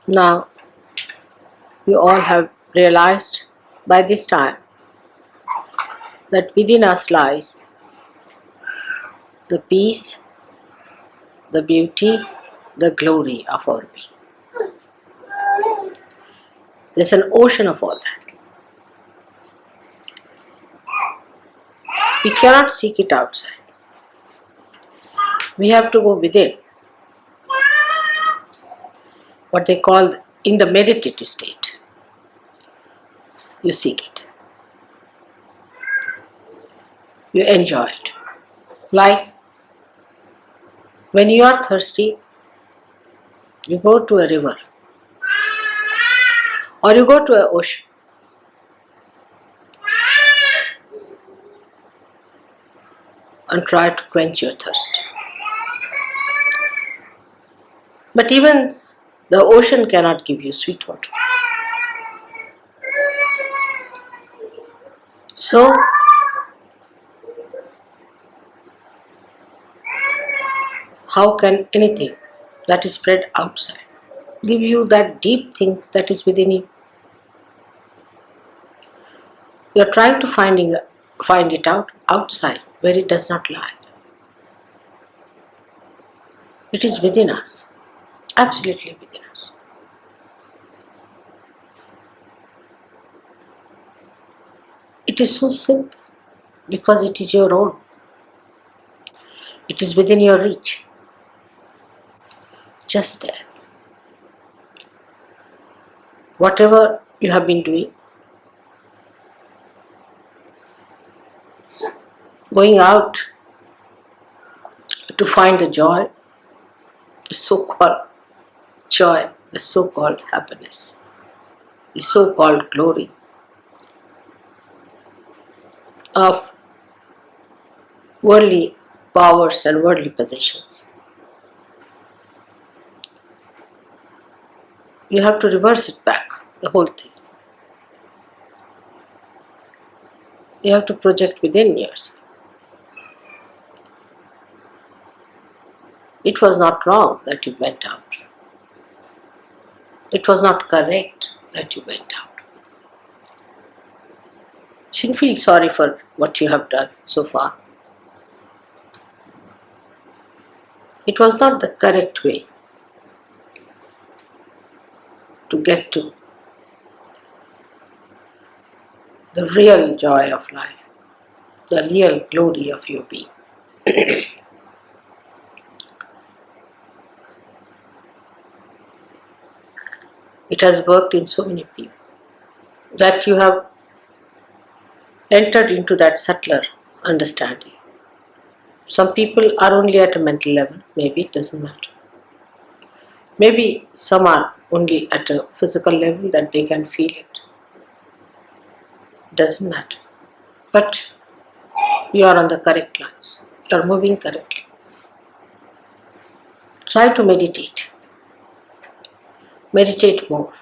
Now, you all have realized by this time that within us lies the peace, the beauty, the glory of our being. There's an ocean of all that. We cannot seek it outside. We have to go within, what they call in the meditative state. You seek it. You enjoy it. Like when you are thirsty, you go to a river or you go to an ocean. And try to quench your thirst. But even the ocean cannot give you sweet water. So, how can anything that is spread outside give you that deep thing that is within you? You are trying to find it out outside where it does not lie. It is within us, absolutely within us. It is so simple because it is your own. It is within your reach, just there. Whatever you have been doing, going out to find the joy, the so-called joy, the so-called happiness, the so-called glory of worldly powers and worldly possessions. You have to reverse it back, the whole thing. You have to project within yourself. It was not wrong that you went out. It was not correct that you went out. Shouldn't feel sorry for what you have done so far. It was not the correct way to get to the real joy of life, the real glory of your being. It has worked in so many people that you have entered into that subtler understanding. Some people are only at a mental level, maybe it doesn't matter. Maybe some are only at a physical level that they can feel it. Doesn't matter. But you are on the correct lines. You are moving correctly. Try to meditate. Meditate more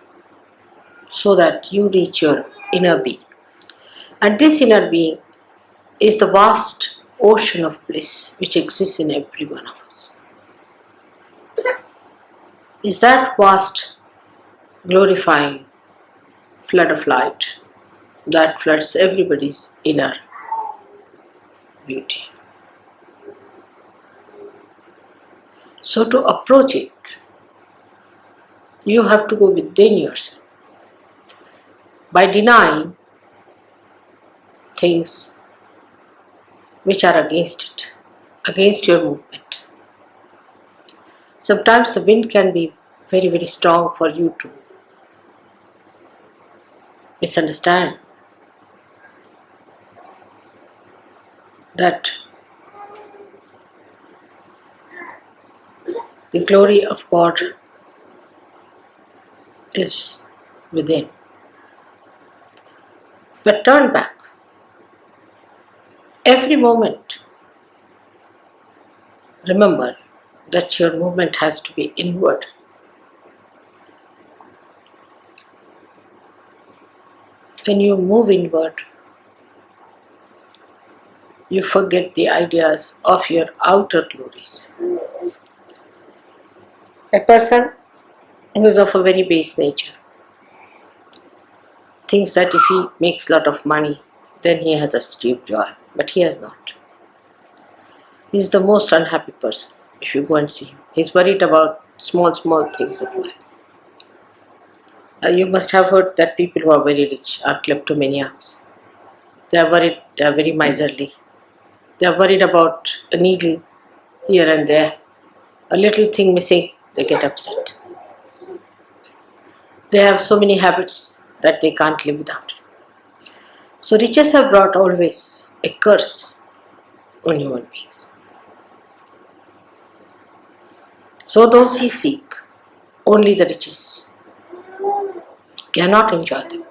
so that you reach your inner being. And this inner being is the vast ocean of bliss which exists in every one of us. Is that vast, glorifying flood of light that floods everybody's inner beauty. So to approach it, you have to go within yourself. By denying things which are against it, against your movement. Sometimes the wind can be very, very strong for you to misunderstand that the glory of God is within. But turn back. Every moment, remember that your movement has to be inward. When you move inward, you forget the ideas of your outer glories. A person who is of a very base nature thinks that if he makes a lot of money, then he has achieved joy, but he has not. He is the most unhappy person if you go and see him. He's worried about small things of life. You must have heard that people who are very rich are kleptomaniacs. They are worried, they are very miserly. They are worried about a needle here and there. A little thing missing, they get upset. They have so many habits that they can't live without. So riches have brought always a curse on human beings. So those who seek only the riches cannot enjoy them.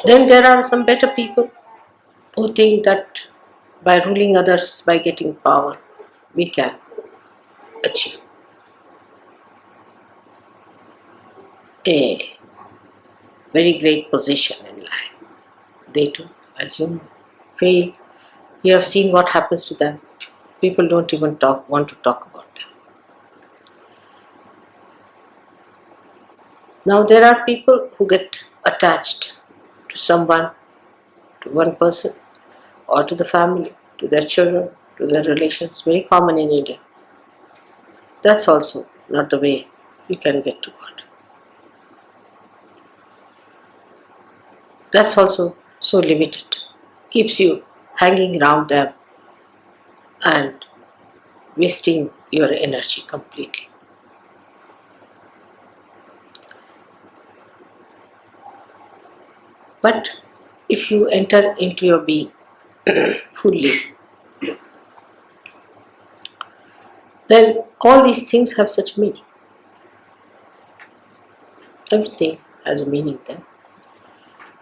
Then there are some better people who think that by ruling others, by getting power, we can achieve a very great position in life. They too, as you fail, you have seen what happens to them. People don't even want to talk about them. Now there are people who get attached to someone, to one person, or to the family, to their children, to their relations, very common in India. That's also not the way you can get to God. That's also so limited, keeps you hanging around them and wasting your energy completely. But if you enter into your being fully, then all these things have such meaning. Everything has a meaning then.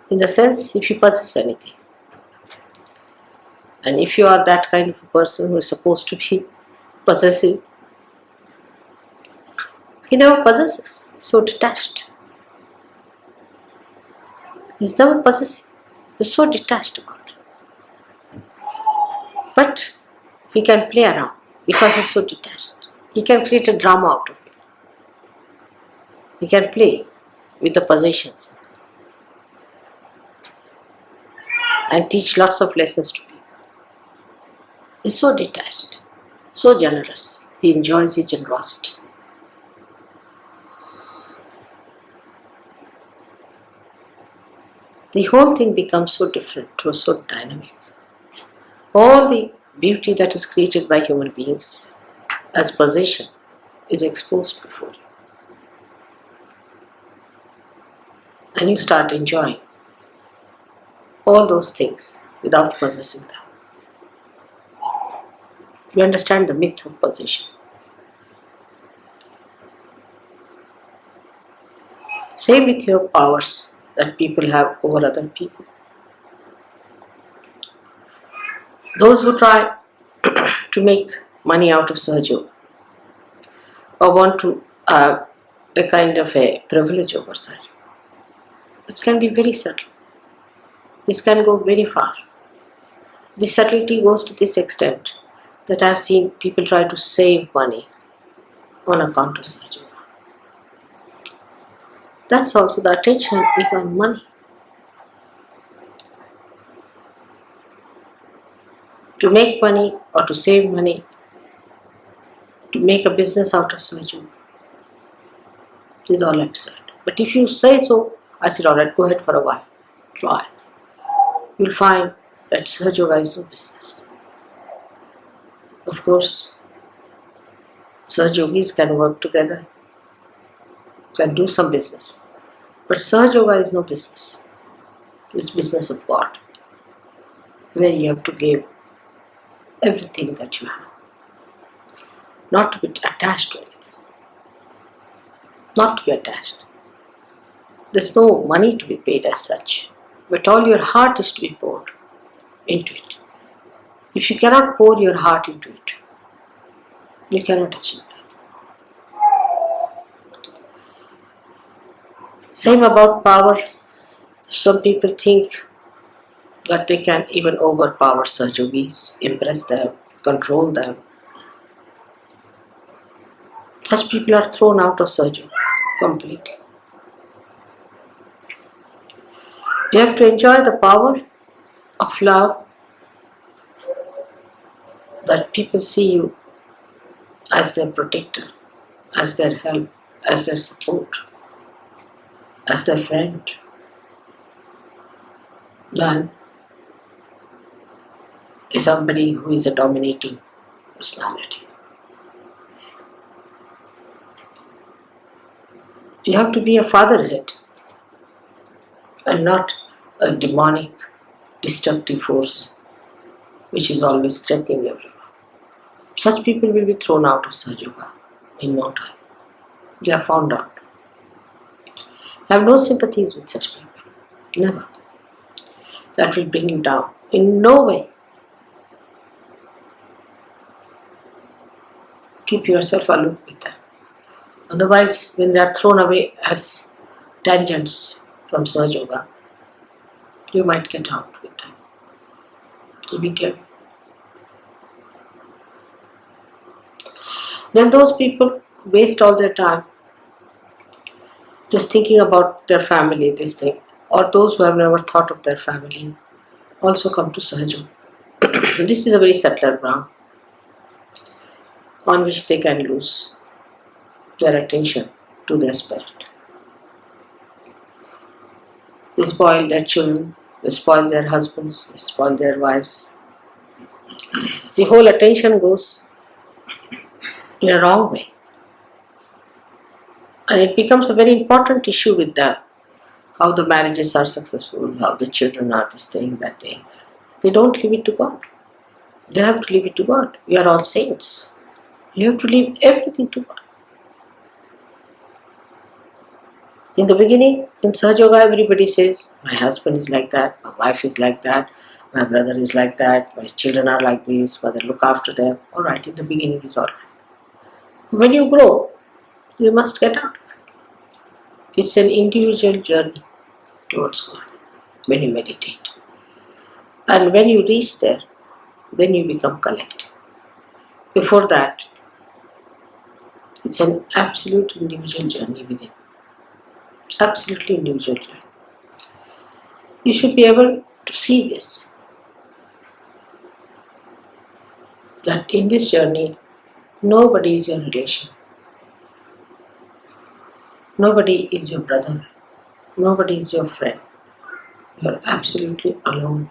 In the sense, if you possess anything, and if you are that kind of a person who is supposed to be possessive, he never possesses, so detached. He's never possessive, he's so detached about it. But he can play around because he's so detached. He can create a drama out of it. He can play with the possessions and teach lots of lessons to people. He's so detached, so generous. He enjoys his generosity. The whole thing becomes so different, so dynamic. All the beauty that is created by human beings as possession is exposed before you. And you start enjoying all those things without possessing them. You understand the myth of possession. Same with your powers that people have over other people. Those who try to make money out of sahajayoga or want to have a kind of a privilege over sahajayoga, this can be very subtle. This can go very far. The subtlety goes to this extent that I have seen people try to save money on account of sahajayoga. That's also the attention is on money. To make money or to save money, to make a business out of sahajayoga is all absurd. But if you say so, I said, alright, go ahead for a while. Try. You'll find that sahajayoga is no business. Of course, sahajogis can work together, can do some business. But sahajayoga is no business. It's business of God, where you have to give everything that you have. Not to be attached to anything. Not to be attached. There's no money to be paid as such, but all your heart is to be poured into it. If you cannot pour your heart into it, you cannot achieve that. Same about power. Some people think that they can even overpower sahajogis, impress them, control them. Such people are thrown out of sahajayoga completely. You have to enjoy the power of love, that people see you as their protector, as their help, as their support, as their friend, than somebody who is a dominating personality. You have to be a fatherhead and not a demonic, destructive force which is always threatening everyone. Such people will be thrown out of sahajayoga in no time. They are found out. I have no sympathies with such people. Never. That will bring you down. In no way. Keep yourself aloof with them. Otherwise, when they are thrown away as tangents from sahajayoga, you might get out with them. So be careful. Then those people waste all their time just thinking about their family, this thing, or those who have never thought of their family also come to sahajayoga. This is a very subtler ground on which they can lose their attention to their spirit. They spoil their children, they spoil their husbands, they spoil their wives. The whole attention goes in a wrong way. And it becomes a very important issue with them. How the marriages are successful, how the children are this thing, that thing. They don't leave it to God. They have to leave it to God. We are all saints. You have to leave everything to God. In the beginning, in sahajayoga, everybody says, my husband is like that, my wife is like that, my brother is like that, my children are like this, mother look after them. Alright, in the beginning is alright. When you grow, you must get out. It's an individual journey towards God when you meditate. And when you reach there, then you become collective. Before that, it's an absolute individual journey within. Absolutely individual journey. You should be able to see this. That in this journey, nobody is your relation. Nobody is your brother. Nobody is your friend. You are absolutely alone.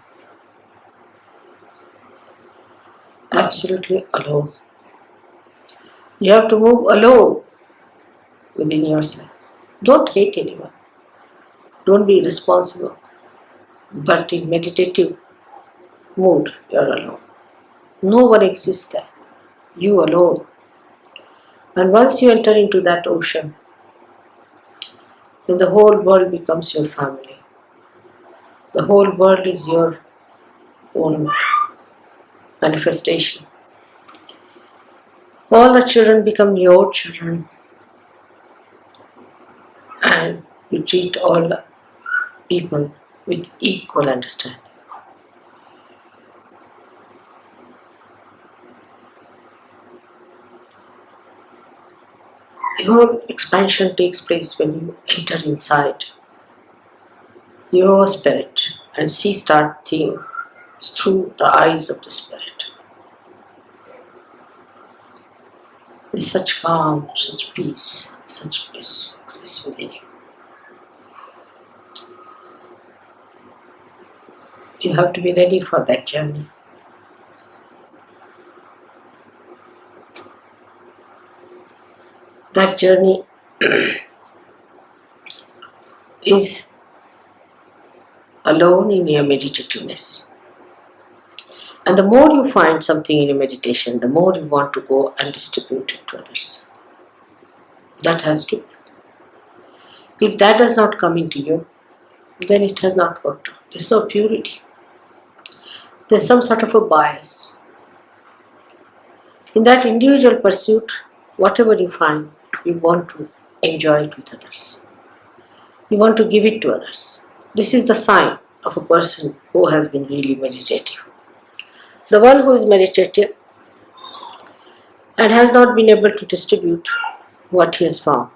Absolutely alone. You have to move alone within yourself. Don't hate anyone. Don't be responsible. But in meditative mood, you are alone. No one exists there. You alone. And once you enter into that ocean, then the whole world becomes your family. The whole world is your own manifestation. All the children become your children, and you treat all the people with equal understanding. The whole expansion takes place when you enter inside your spirit and start seeing through the eyes of the spirit. With such calm, such peace, such bliss exists within you. You have to be ready for that journey. That journey is alone in your meditativeness. And the more you find something in your meditation, the more you want to go and distribute it to others. That has to. If that does not come into you, then it has not worked out. There's no purity. There's some sort of a bias. In that individual pursuit, whatever you find, you want to enjoy it with others. You want to give it to others. This is the sign of a person who has been really meditative. The one who is meditative and has not been able to distribute what he has found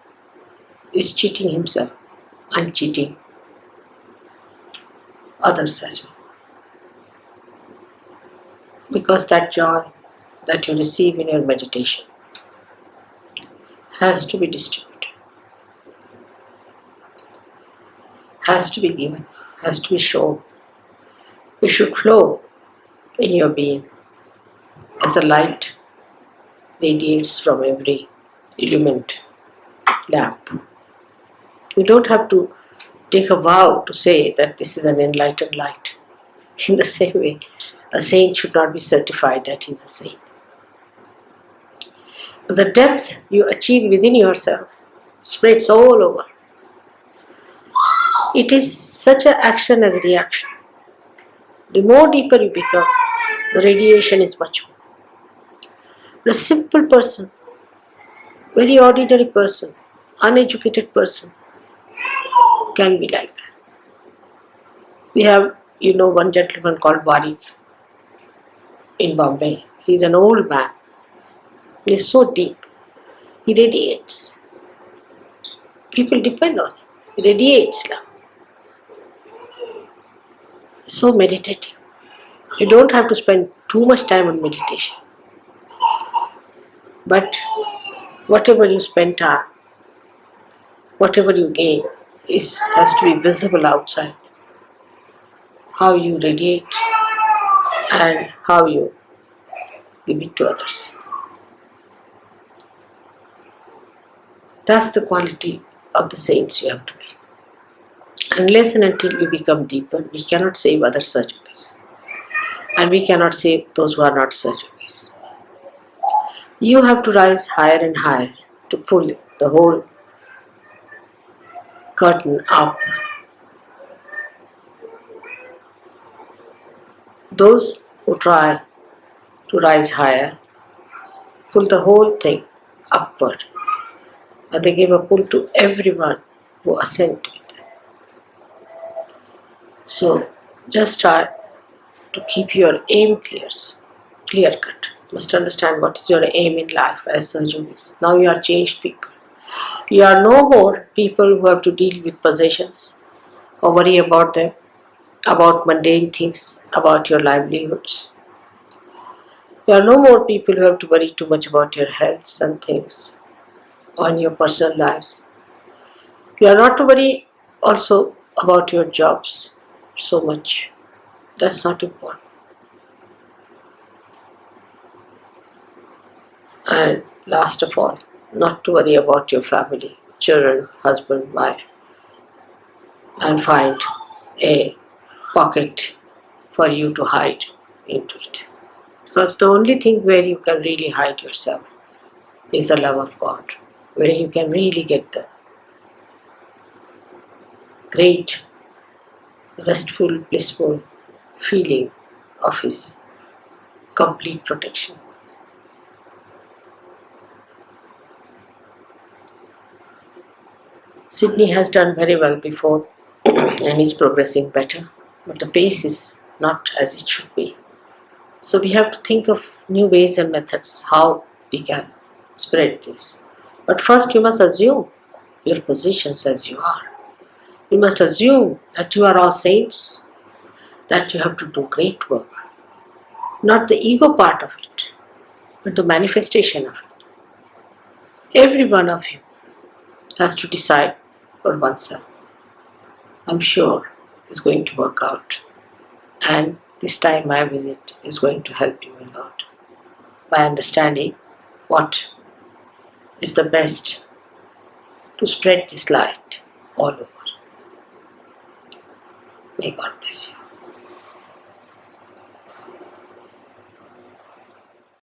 is cheating himself and cheating others as well. Because that joy that you receive in your meditation has to be distributed, has to be given, has to be shown. It should flow in your being as the light radiates from every illumined lamp. You don't have to take a vow to say that this is an enlightened light. In the same way, a saint should not be certified that he is a saint. But the depth you achieve within yourself spreads all over. It is such an action as a reaction. The more deeper you become, the radiation is much more. A simple person, very ordinary person, uneducated person can be like that. We have, one gentleman called Wari in Bombay. He's an old man. He's so deep. He radiates. People depend on him. He radiates love. So meditative. You don't have to spend too much time on meditation. But whatever you spend time, whatever you gain, has to be visible outside. How you radiate and how you give it to others. That's the quality of the saints you have to be. Unless and until you become deeper, we cannot save other surgeries. And we cannot save those who are not surgeries. You have to rise higher and higher to pull the whole curtain up. Those who try to rise higher pull the whole thing upward. And they give a pull to everyone who ascend to it. So just try to keep your aim clear cut. You must understand what is your aim in life as surgeons. Now you are changed people. You are no more people who have to deal with possessions or worry about them, about mundane things, about your livelihoods. You are no more people who have to worry too much about your health and things on your personal lives. You are not to worry also about your jobs so much. That's not important. And last of all, not to worry about your family, children, husband, wife, and find a pocket for you to hide into it. Because the only thing where you can really hide yourself is the love of God, where you can really get the great, restful, blissful feeling of His complete protection. Sydney has done very well before and is progressing better, but the pace is not as it should be. So we have to think of new ways and methods how we can spread this. But first you must assume your positions as you are. You must assume that you are all saints, that you have to do great work. Not the ego part of it, but the manifestation of it. Every one of you has to decide for oneself. I'm sure it's going to work out. And this time my visit is going to help you a lot by understanding what is the best to spread this light all over. May God bless you.